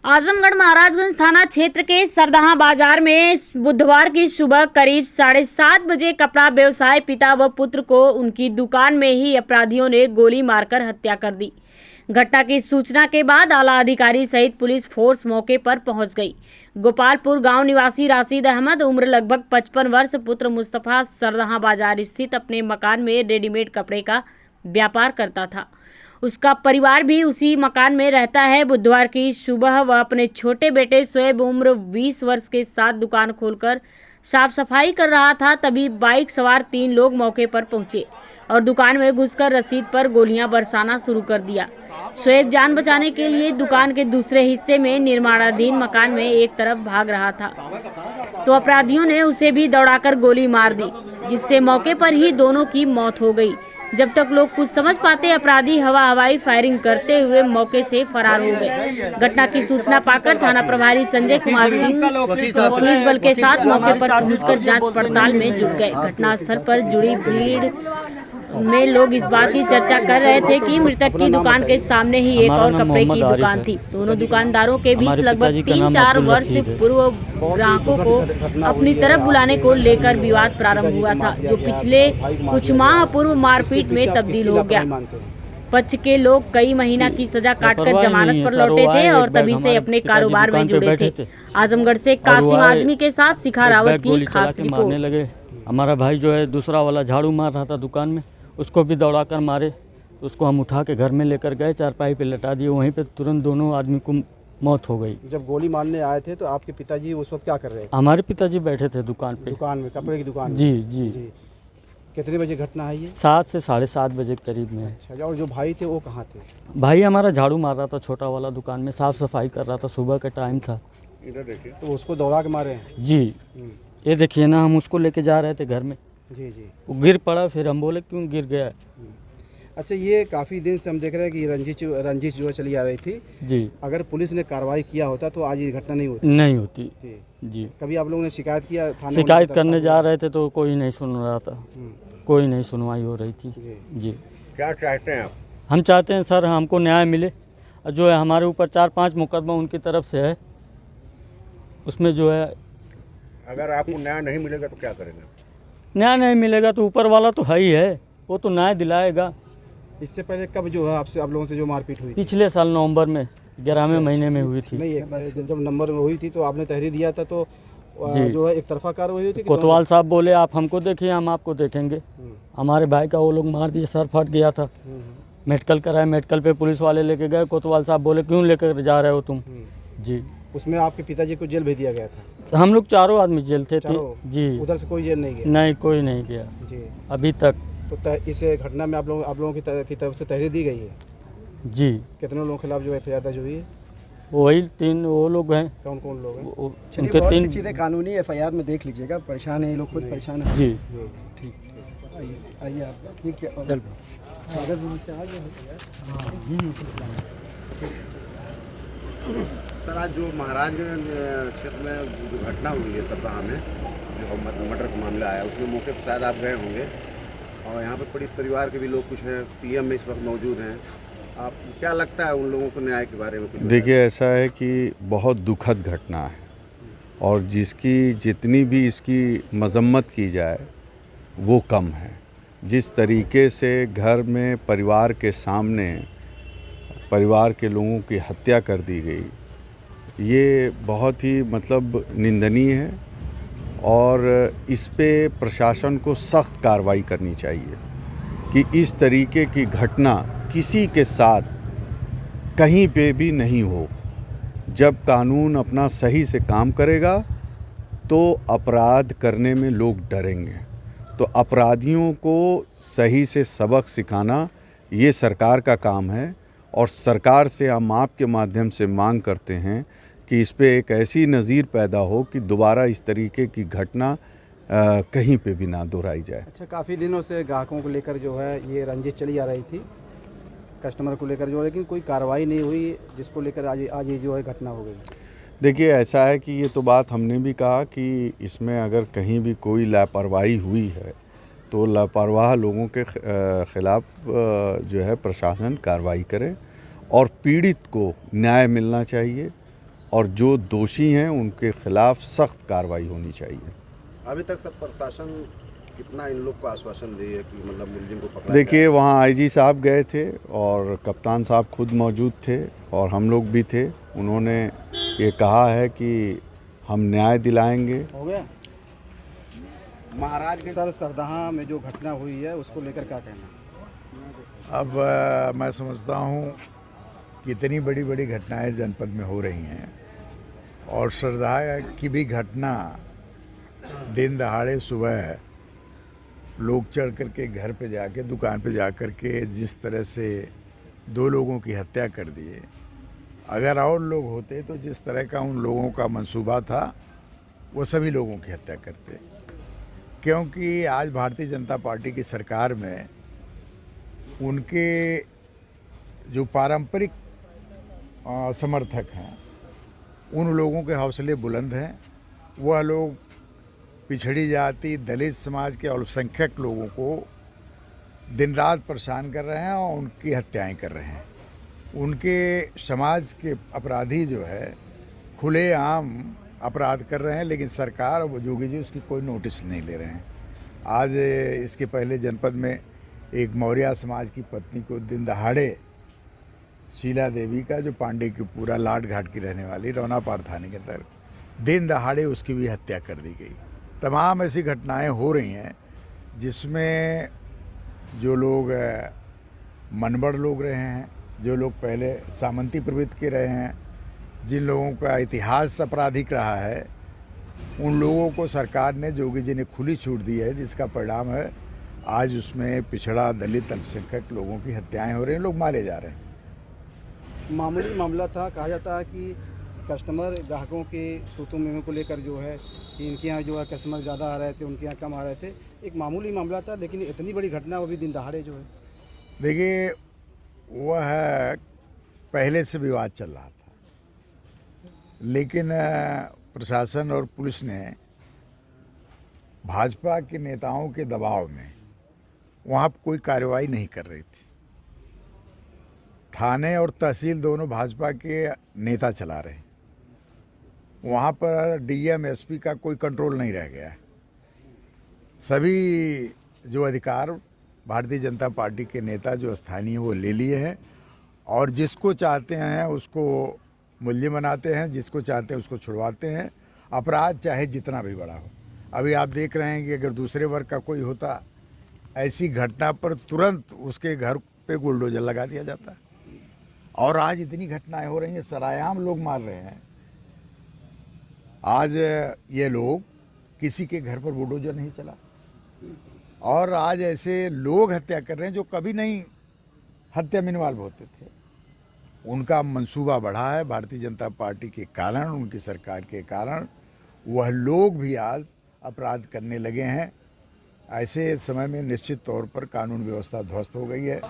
आजमगढ़ महाराजगंज थाना क्षेत्र के सरदहा बाजार में बुधवार की सुबह करीब 7:30 बजे कपड़ा व्यवसाय पिता व पुत्र को उनकी दुकान में ही अपराधियों ने गोली मारकर हत्या कर दी। घटना की सूचना के बाद आला अधिकारी सहित पुलिस फोर्स मौके पर पहुंच गई। गोपालपुर गांव निवासी राशिद अहमद उम्र लगभग 55 वर्ष पुत्र मुस्तफा सरदहा बाजार स्थित अपने मकान में रेडीमेड कपड़े का व्यापार करता था। उसका परिवार भी उसी मकान में रहता है। बुधवार की सुबह वह अपने छोटे बेटे शोएब उम्र 20 वर्ष के साथ दुकान खोलकर साफ सफाई कर रहा था। तभी बाइक सवार 3 लोग मौके पर पहुंचे और दुकान में घुसकर रसीद पर गोलियां बरसाना शुरू कर दिया। शोएब जान बचाने के लिए दुकान के दूसरे हिस्से में निर्माणाधीन मकान में एक तरफ भाग रहा था तो अपराधियों ने उसे भी दौड़ाकर गोली मार दी, जिससे मौके पर ही दोनों की मौत हो गई। जब तक लोग कुछ समझ पाते अपराधी हवाई फायरिंग करते हुए मौके से फरार हो गए। घटना की सूचना पाकर थाना प्रभारी संजय कुमार सिंह पुलिस बल के साथ मौके पर पहुंचकर जांच पड़ताल में जुट गए। घटनास्थल पर जुड़ी भीड़ में लोग इस बात की चर्चा कर रहे थे कि मृतक की दुकान के सामने ही एक और कपड़े की दुकान थी। दोनों दुकानदारों के बीच लगभग 3-4 वर्ष पूर्व ग्राहकों को अपनी तरफ बुलाने को लेकर विवाद प्रारंभ हुआ था, जो पिछले कुछ माह पूर्व मारपीट में तब्दील हो गया। पक्ष के लोग कई महीना की सजा काटकर जमानत पर लौटे थे और तभी से अपने कारोबार में जुड़े थे। आजमगढ़ से कासिम आजमी के साथ शिखा रावत की खास रिपोर्ट। हमारा भाई जो है दूसरा वाला झाड़ू मार रहा था दुकान में, उसको भी दौड़ाकर मारे। तो उसको हम उठा के घर में लेकर गए, चारपाई पे लटा दिए। वहीं पे तुरंत दोनों आदमी को मौत हो गई। जब गोली मारने आए थे तो आपके पिताजी उस वक्त क्या कर रहे थे? हमारे पिताजी बैठे थे दुकान पे। दुकान में, कपड़े की दुकान में? जी। कितने बजे घटना है ये? 7 से 7:30 बजे के करीब में। अच्छा, और जो भाई थे वो कहाँ थे? भाई हमारा झाड़ू मार रहा था, छोटा वाला दुकान में साफ सफाई कर रहा था, सुबह का टाइम था। इधर देखिए। तो उसको दौड़ा के मारे हैं? जी, ये देखिए ना, हम उसको लेके जा रहे थे घर में। जी। वो गिर पड़ा, फिर हम बोले क्यों गिर गया। अच्छा, ये काफ़ी दिन से हम देख रहे हैं कि रंजिश जो चली आ रही थी जी। अगर पुलिस ने कार्रवाई किया होता तो आज ये घटना नहीं होती। जी। कभी आप लोगों ने शिकायत किया थाने? शिकायत करने जा रहे थे तो कोई नहीं सुन रहा था, कोई नहीं सुनवाई हो रही थी। जी। क्या चाहते हैं आप? हम चाहते हैं सर हमको न्याय मिले। जो है हमारे ऊपर 4-5 मुकदमा उनकी तरफ से है, उसमें जो है अगर आपको न्याय नहीं मिलेगा तो क्या करेंगे? न्याय नहीं मिलेगा तो ऊपर वाला तो है ही है, वो तो न्याय दिलाएगा। इससे पहले कब जो है आपसे आप लोगों से जो मारपीट हुई? पिछले साल नवंबर में 11वें महीने में हुई थी। नहीं, जब नंबर में हुई थी तो आपने तहरीर दिया था तो जो है एक तरफा कार्रवाई हुई थी? कोतवाल साहब बोले आप हमको देखिए, हम आपको देखेंगे। हमारे भाई का वो लोग मार दिए, सर फट गया था। मेडिकल कराए, मेडिकल पे पुलिस वाले लेके गए। कोतवाल साहब बोले क्यों लेकर जा रहे हो तुम? जी। उसमें आपके पिताजी को जेल भेज दिया गया था? हम लोग 4 आदमी जेल थे। जी। उधर से कोई जेल नहीं गया? नहीं, कोई नहीं गया जी अभी तक। तो इस घटना में आप लोगों की तरफ से तहरीर दी गई है? जी। कितने लोगों के खिलाफ जो एफआईआर दर्ज हुई है? वही 3 वो लोग हैं। कौन लोग हैं? उनके 3 चीज़ें कानूनी एफआईआर में देख लीजिएगा। परेशान है ये लोग, खुद परेशान है। जी। ठीक, आइए आप। ठीक है, सर, आज जो महाराजगंज क्षेत्र में जो घटना हुई है सरदहा में, जो मर्डर का मामला आया, उसमें मौके पर शायद आप गए होंगे और यहाँ पर पीड़ित परिवार के भी लोग कुछ हैं, पीएम में इस वक्त मौजूद हैं। आप क्या लगता है उन लोगों को न्याय के बारे में कुछ? देखिए, ऐसा है कि बहुत दुखद घटना है और जिसकी जितनी भी इसकी मजम्मत की जाए वो कम है। जिस तरीके से घर में परिवार के सामने परिवार के लोगों की हत्या कर दी गई, ये बहुत ही मतलब निंदनीय है और इस पे प्रशासन को सख्त कार्रवाई करनी चाहिए कि इस तरीके की घटना किसी के साथ कहीं पे भी नहीं हो। जब कानून अपना सही से काम करेगा तो अपराध करने में लोग डरेंगे। तो अपराधियों को सही से सबक सिखाना ये सरकार का काम है और सरकार से हम आपके माध्यम से मांग करते हैं कि इस पे एक ऐसी नज़ीर पैदा हो कि दोबारा इस तरीके की घटना कहीं पे भी ना दोहराई जाए। अच्छा, काफ़ी दिनों से ग्राहकों को लेकर जो है ये रंजिश चली आ रही थी, कस्टमर को लेकर जो, लेकिन कोई कार्रवाई नहीं हुई, जिसको लेकर आज ये जो है घटना हो गई। देखिए, ऐसा है कि ये तो बात हमने भी कहा कि इसमें अगर कहीं भी कोई लापरवाही हुई है तो लापरवाह लोगों के ख़िलाफ़ जो है प्रशासन कार्रवाई करे और पीड़ित को न्याय मिलना चाहिए और जो दोषी हैं उनके खिलाफ सख्त कार्रवाई होनी चाहिए। अभी तक सब प्रशासन कितना इन लोग को आश्वासन दिए कि मतलब मुलजिम को पकड़ा देखिए, वहाँ आईजी साहब गए थे और कप्तान साहब खुद मौजूद थे और हम लोग भी थे। उन्होंने ये कहा है कि हम न्याय दिलाएंगे। हो गया महाराज के सर, सरदहा में जो घटना हुई है उसको लेकर क्या कहना? अब मैं समझता हूँ कि इतनी बड़ी बड़ी घटनाएं जनपद में हो रही हैं और सरदहा की भी घटना दिन दहाड़े सुबह लोग चढ़ करके घर पे जाके दुकान पे जा कर के जिस तरह से 2 लोगों की हत्या कर दिए। अगर और लोग होते तो जिस तरह का उन लोगों का मंसूबा था वो सभी लोगों की हत्या करते, क्योंकि आज भारतीय जनता पार्टी की सरकार में उनके जो पारंपरिक समर्थक हैं उन लोगों के हौसले बुलंद हैं। वह लोग पिछड़ी जाति, दलित समाज के अल्पसंख्यक लोगों को दिन रात परेशान कर रहे हैं और उनकी हत्याएं कर रहे हैं। उनके समाज के अपराधी जो है खुलेआम अपराध कर रहे हैं, लेकिन सरकार और जोगी जी उसकी कोई नोटिस नहीं ले रहे हैं। आज इसके पहले जनपद में एक मौर्य समाज की पत्नी को दिन दहाड़े, शीला देवी का जो पांडे की पूरा लाट घाट की रहने वाली, रौनापार थाने के अंदर दिन दहाड़े उसकी भी हत्या कर दी गई। तमाम ऐसी घटनाएं हो रही हैं जिसमें जो लोग मनबड़ लोग रहे हैं, जो लोग पहले सामंती प्रवृत्ति के रहे हैं, जिन लोगों का इतिहास आपराधिक रहा है, उन लोगों को सरकार ने, जोगी जी ने खुली छूट दी है, जिसका परिणाम है आज उसमें पिछड़ा, दलित, अल्पसंख्यक लोगों की हत्याएं हो रही हैं, लोग मारे जा रहे हैं। मामूली मामला था, कहा जाता है कि कस्टमर ग्राहकों के सूतों मेमों को लेकर जो है कि इनके यहाँ जो है कस्टमर ज़्यादा आ रहे थे, उनके यहाँ कम आ रहे थे। एक मामूली मामला था, लेकिन इतनी बड़ी घटना वो भी दिन दहाड़े जो है। देखिए, वह पहले से विवाद चल रहा था, लेकिन प्रशासन और पुलिस ने भाजपा के नेताओं के दबाव में वहाँ कोई कार्रवाई नहीं कर रही थी। थाने और तहसील दोनों भाजपा के नेता चला रहे हैं। वहाँ पर डीएम एसपी का कोई कंट्रोल नहीं रह गया है। सभी जो अधिकार भारतीय जनता पार्टी के नेता जो स्थानीय वो ले लिए हैं और जिसको चाहते हैं उसको मुलजिम बनाते हैं, जिसको चाहते हैं उसको छुड़वाते हैं। अपराध चाहे जितना भी बड़ा हो। अभी आप देख रहे हैं कि अगर दूसरे वर्ग का कोई होता, ऐसी घटना पर तुरंत उसके घर पे बुलडोजर लगा दिया जाता। और आज इतनी घटनाएं हो रही हैं, सरायाम लोग मार रहे हैं। आज ये लोग, किसी के घर पर बुलडोजर नहीं चला और आज ऐसे लोग हत्या कर रहे हैं जो कभी नहीं हत्या में इन्वॉल्व होते थे। उनका मंसूबा बढ़ा है भारतीय जनता पार्टी के कारण, उनकी सरकार के कारण वह लोग भी आज अपराध करने लगे हैं। ऐसे समय में निश्चित तौर पर कानून व्यवस्था ध्वस्त हो गई है।